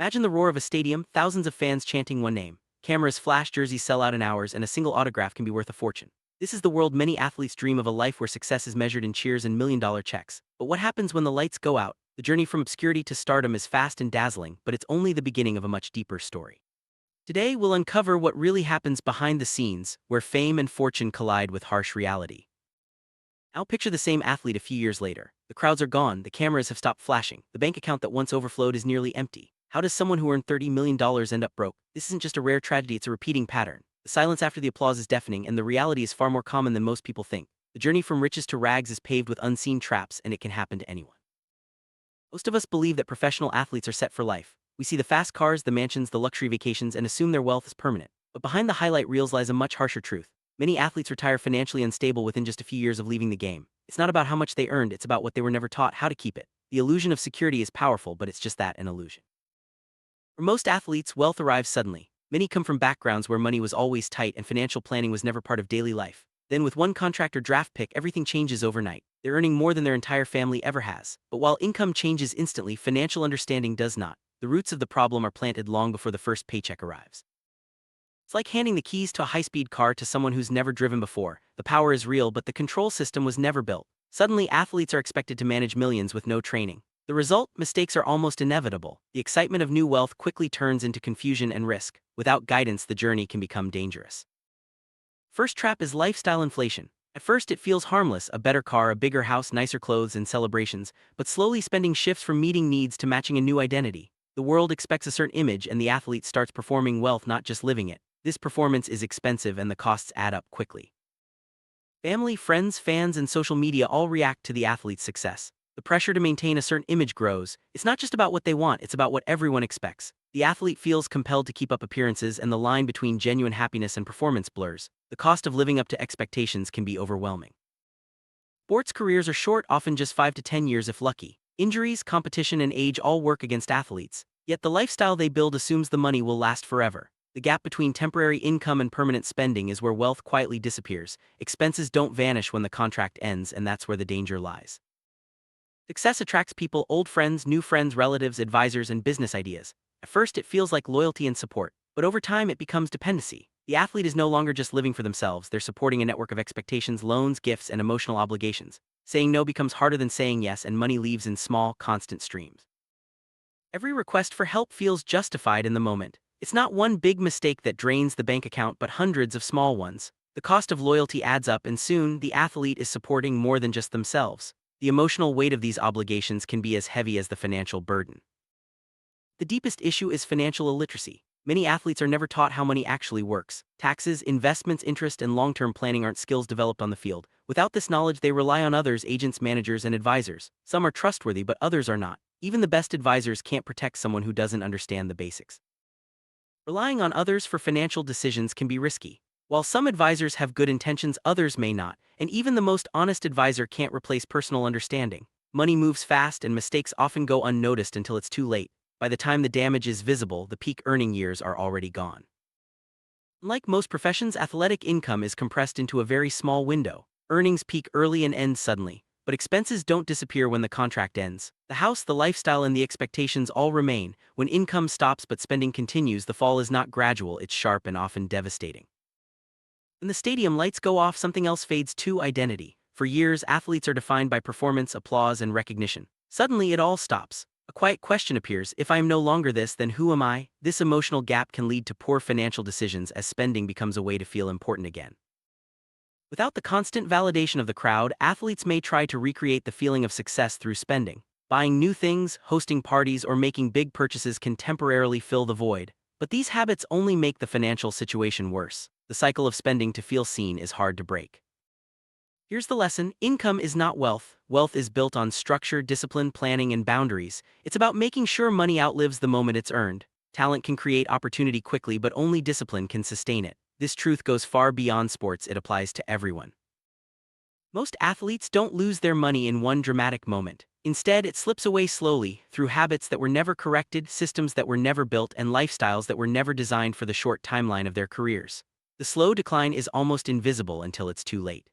Imagine the roar of a stadium, thousands of fans chanting one name. Cameras flash, jerseys sell out in hours, and a single autograph can be worth a fortune. This is the world many athletes dream of, a life where success is measured in cheers and million-dollar checks. But what happens when the lights go out? The journey from obscurity to stardom is fast and dazzling, but it's only the beginning of a much deeper story. Today, we'll uncover what really happens behind the scenes, where fame and fortune collide with harsh reality. Now picture the same athlete a few years later. The crowds are gone, the cameras have stopped flashing, the bank account that once overflowed is nearly empty. How does someone who earned $30 million end up broke? This isn't just a rare tragedy, it's a repeating pattern. The silence after the applause is deafening, and the reality is far more common than most people think. The journey from riches to rags is paved with unseen traps, and it can happen to anyone. Most of us believe that professional athletes are set for life. We see the fast cars, the mansions, the luxury vacations, and assume their wealth is permanent. But behind the highlight reels lies a much harsher truth. Many athletes retire financially unstable within just a few years of leaving the game. It's not about how much they earned, it's about what they were never taught how to keep it. The illusion of security is powerful, but it's just that, an illusion. For most athletes, wealth arrives suddenly. Many come from backgrounds where money was always tight and financial planning was never part of daily life. Then with one contract or draft pick, everything changes overnight. They're earning more than their entire family ever has. But while income changes instantly, financial understanding does not. The roots of the problem are planted long before the first paycheck arrives. It's like handing the keys to a high-speed car to someone who's never driven before. The power is real, but the control system was never built. Suddenly, athletes are expected to manage millions with no training. The result? Mistakes are almost inevitable. The excitement of new wealth quickly turns into confusion and risk. Without guidance, the journey can become dangerous. First trap is lifestyle inflation. At first it feels harmless, a better car, a bigger house, nicer clothes, and celebrations, but slowly spending shifts from meeting needs to matching a new identity. The world expects a certain image, and the athlete starts performing wealth, not just living it. This performance is expensive, and the costs add up quickly. Family, friends, fans, and social media all react to the athlete's success. The pressure to maintain a certain image grows. It's not just about what they want, it's about what everyone expects. The athlete feels compelled to keep up appearances, and the line between genuine happiness and performance blurs. The cost of living up to expectations can be overwhelming. Sports careers are short, often just 5 to 10 years if lucky. Injuries, competition, and age all work against athletes. Yet the lifestyle they build assumes the money will last forever. The gap between temporary income and permanent spending is where wealth quietly disappears. Expenses don't vanish when the contract ends, and that's where the danger lies. Success attracts people: old friends, new friends, relatives, advisors, and business ideas. At first it feels like loyalty and support, but over time it becomes dependency. The athlete is no longer just living for themselves, they're supporting a network of expectations, loans, gifts, and emotional obligations. Saying no becomes harder than saying yes, and money leaves in small, constant streams. Every request for help feels justified in the moment. It's not one big mistake that drains the bank account, but hundreds of small ones. The cost of loyalty adds up, and soon the athlete is supporting more than just themselves. The emotional weight of these obligations can be as heavy as the financial burden. The deepest issue is financial illiteracy. Many athletes are never taught how money actually works. Taxes, investments, interest, and long-term planning aren't skills developed on the field. Without this knowledge, they rely on others: agents, managers, and advisors. Some are trustworthy, but others are not. Even the best advisors can't protect someone who doesn't understand the basics. Relying on others for financial decisions can be risky. While some advisors have good intentions, others may not, and even the most honest advisor can't replace personal understanding. Money moves fast, and mistakes often go unnoticed until it's too late. By the time the damage is visible, the peak earning years are already gone. Unlike most professions, athletic income is compressed into a very small window. Earnings peak early and end suddenly, but expenses don't disappear when the contract ends. The house, the lifestyle, and the expectations all remain. When income stops but spending continues, the fall is not gradual, it's sharp and often devastating. When the stadium lights go off, something else fades too: identity. For years, athletes are defined by performance, applause, and recognition. Suddenly, it all stops. A quiet question appears: if I am no longer this, then who am I? This emotional gap can lead to poor financial decisions, as spending becomes a way to feel important again. Without the constant validation of the crowd, athletes may try to recreate the feeling of success through spending. Buying new things, hosting parties, or making big purchases can temporarily fill the void. But these habits only make the financial situation worse. The cycle of spending to feel seen is hard to break. Here's the lesson: income is not wealth. Wealth is built on structure, discipline, planning, and boundaries. It's about making sure money outlives the moment it's earned. Talent can create opportunity quickly, but only discipline can sustain it. This truth goes far beyond sports, it applies to everyone. Most athletes don't lose their money in one dramatic moment. Instead, it slips away slowly, through habits that were never corrected, systems that were never built, and lifestyles that were never designed for the short timeline of their careers. The slow decline is almost invisible until it's too late.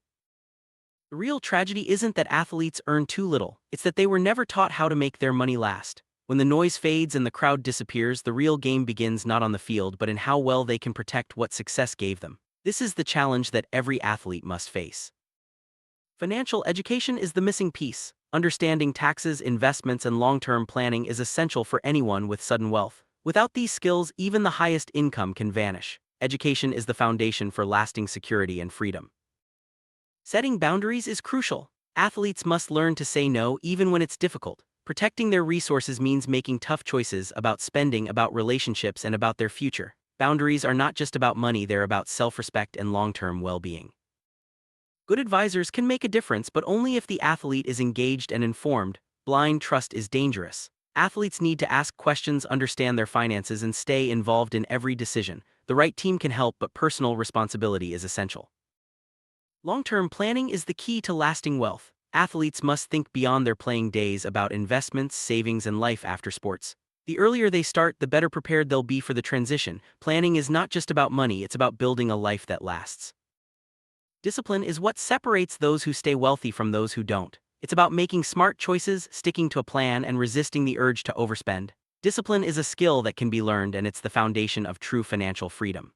The real tragedy isn't that athletes earn too little, it's that they were never taught how to make their money last. When the noise fades and the crowd disappears, the real game begins not on the field but in how well they can protect what success gave them. This is the challenge that every athlete must face. Financial education is the missing piece. Understanding taxes, investments, and long-term planning is essential for anyone with sudden wealth. Without these skills, even the highest income can vanish. Education is the foundation for lasting security and freedom. Setting boundaries is crucial. Athletes must learn to say no even when it's difficult. Protecting their resources means making tough choices about spending, about relationships, and about their future. Boundaries are not just about money, they're about self-respect and long-term well-being. Good advisors can make a difference, but only if the athlete is engaged and informed. Blind trust is dangerous. Athletes need to ask questions, understand their finances, and stay involved in every decision. The right team can help, but personal responsibility is essential. Long-term planning is the key to lasting wealth. Athletes must think beyond their playing days about investments, savings, and life after sports. The earlier they start, the better prepared they'll be for the transition. Planning is not just about money, it's about building a life that lasts. Discipline is what separates those who stay wealthy from those who don't. It's about making smart choices, sticking to a plan, and resisting the urge to overspend. Discipline is a skill that can be learned, and it's the foundation of true financial freedom.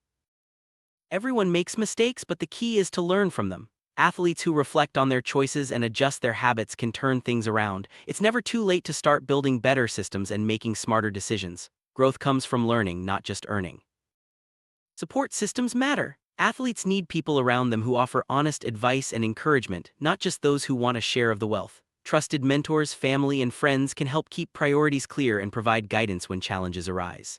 Everyone makes mistakes, but the key is to learn from them. Athletes who reflect on their choices and adjust their habits can turn things around. It's never too late to start building better systems and making smarter decisions. Growth comes from learning, not just earning. Support systems matter. Athletes need people around them who offer honest advice and encouragement, not just those who want a share of the wealth. Trusted mentors, family, and friends can help keep priorities clear and provide guidance when challenges arise.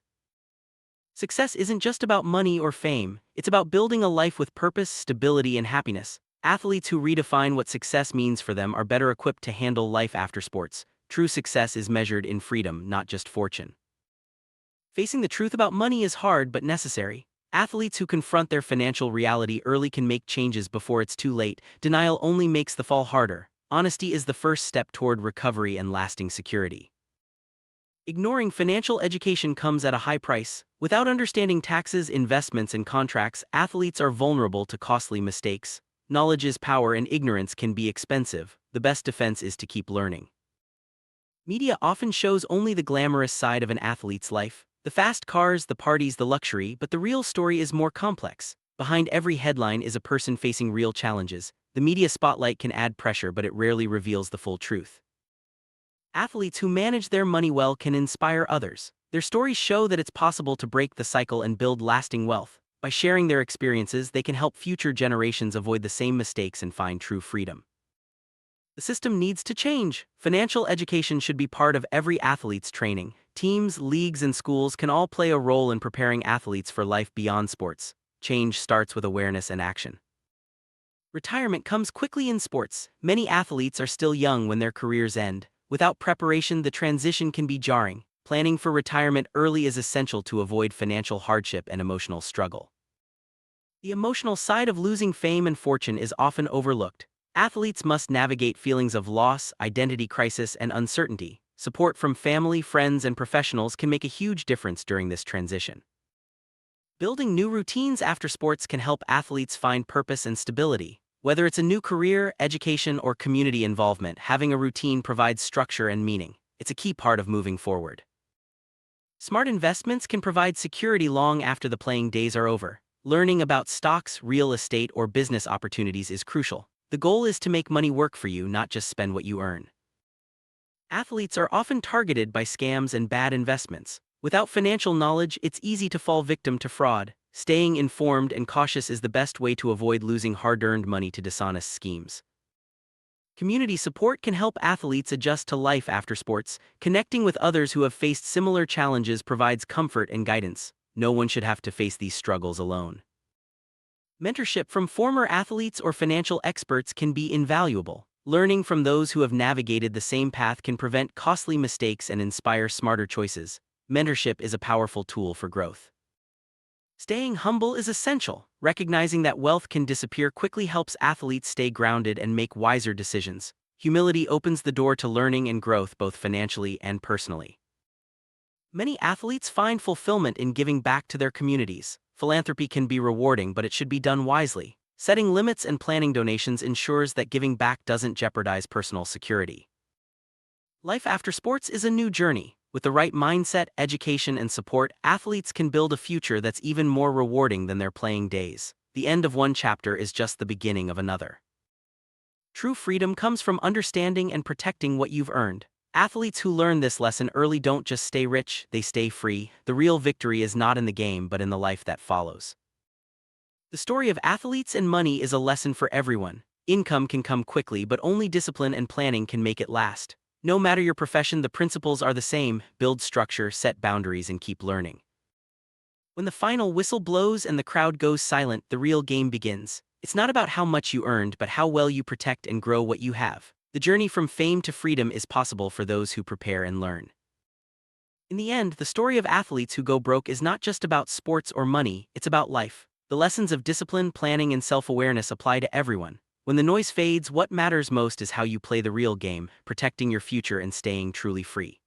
Success isn't just about money or fame, it's about building a life with purpose, stability, and happiness. Athletes who redefine what success means for them are better equipped to handle life after sports. True success is measured in freedom, not just fortune. Facing the truth about money is hard but necessary. Athletes who confront their financial reality early can make changes before it's too late. Denial only makes the fall harder. Honesty is the first step toward recovery and lasting security. Ignoring financial education comes at a high price. Without understanding taxes, investments, and contracts, athletes are vulnerable to costly mistakes. Knowledge is power, and ignorance can be expensive. The best defense is to keep learning. Media often shows only the glamorous side of an athlete's life. The fast cars, the parties, the luxury, but the real story is more complex. Behind every headline is a person facing real challenges. The media spotlight can add pressure, but it rarely reveals the full truth. Athletes who manage their money well can inspire others. Their stories show that it's possible to break the cycle and build lasting wealth. By sharing their experiences, they can help future generations avoid the same mistakes and find true freedom. The system needs to change. Financial education should be part of every athlete's training. Teams, leagues, and schools can all play a role in preparing athletes for life beyond sports. Change starts with awareness and action. Retirement comes quickly in sports. Many athletes are still young when their careers end. Without preparation, the transition can be jarring. Planning for retirement early is essential to avoid financial hardship and emotional struggle. The emotional side of losing fame and fortune is often overlooked. Athletes must navigate feelings of loss, identity crisis, and uncertainty. Support from family, friends, and professionals can make a huge difference during this transition. Building new routines after sports can help athletes find purpose and stability. Whether it's a new career, education, or community involvement, having a routine provides structure and meaning. It's a key part of moving forward. Smart investments can provide security long after the playing days are over. Learning about stocks, real estate, or business opportunities is crucial. The goal is to make money work for you, not just spend what you earn. Athletes are often targeted by scams and bad investments. Without financial knowledge, it's easy to fall victim to fraud. Staying informed and cautious is the best way to avoid losing hard-earned money to dishonest schemes. Community support can help athletes adjust to life after sports. Connecting with others who have faced similar challenges provides comfort and guidance. No one should have to face these struggles alone. Mentorship from former athletes or financial experts can be invaluable. Learning from those who have navigated the same path can prevent costly mistakes and inspire smarter choices. Mentorship is a powerful tool for growth. Staying humble is essential. Recognizing that wealth can disappear quickly helps athletes stay grounded and make wiser decisions. Humility opens the door to learning and growth both financially and personally. Many athletes find fulfillment in giving back to their communities. Philanthropy can be rewarding, but it should be done wisely. Setting limits and planning donations ensures that giving back doesn't jeopardize personal security. Life after sports is a new journey. With the right mindset, education, and support, athletes can build a future that's even more rewarding than their playing days. The end of one chapter is just the beginning of another. True freedom comes from understanding and protecting what you've earned. Athletes who learn this lesson early don't just stay rich, they stay free. The real victory is not in the game but in the life that follows. The story of athletes and money is a lesson for everyone. Income can come quickly, but only discipline and planning can make it last. No matter your profession, the principles are the same: build structure, set boundaries, and keep learning. When the final whistle blows and the crowd goes silent, the real game begins. It's not about how much you earned, but how well you protect and grow what you have. The journey from fame to freedom is possible for those who prepare and learn. In the end, the story of athletes who go broke is not just about sports or money, it's about life. The lessons of discipline, planning, and self-awareness apply to everyone. When the noise fades, what matters most is how you play the real game, protecting your future and staying truly free.